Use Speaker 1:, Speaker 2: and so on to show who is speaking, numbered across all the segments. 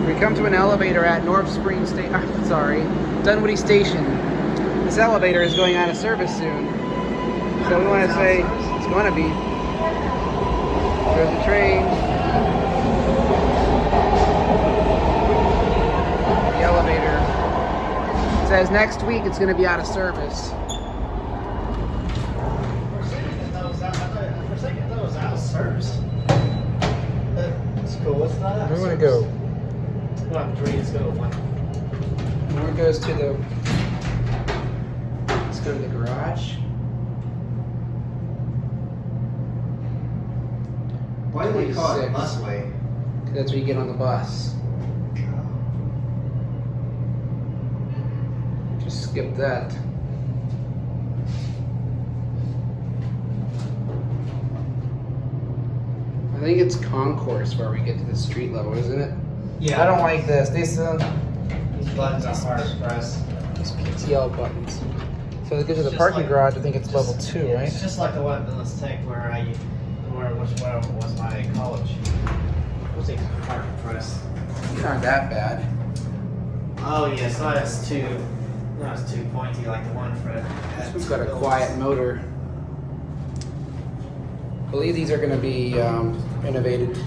Speaker 1: We come to an elevator at North Spring Station. Dunwoody Station. This elevator is going out of service soon, so we want to say it's going to be. There's the train. The elevator. It says next week it's going to be out of service.
Speaker 2: For a second, that was out of service. That's cool. What's not out of
Speaker 1: Where do we want
Speaker 2: service?
Speaker 1: to go?
Speaker 2: Well, let's go to one.
Speaker 1: Where it goes to the. Let's go to the garage.
Speaker 3: Why do they call it
Speaker 1: 26.
Speaker 3: busway?
Speaker 1: That's where you get on the bus. Just skip that. I think it's concourse where we get to the street level, isn't it?
Speaker 3: Yeah.
Speaker 1: I don't like this. These
Speaker 3: buttons are hard to press.
Speaker 1: these PTL buttons. So to get to the
Speaker 3: Just
Speaker 1: parking
Speaker 3: like-
Speaker 1: garage, I think it's level 2, right?
Speaker 2: It's just like the one in this tank where which was my college. It was hard to press.
Speaker 1: These aren't that bad.
Speaker 2: Oh yeah, it's not as too pointy like the one for.
Speaker 1: This one's got a quiet motor. I believe these are going to be renovated.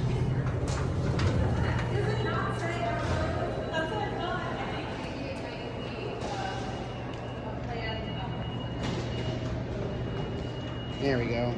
Speaker 1: There we go.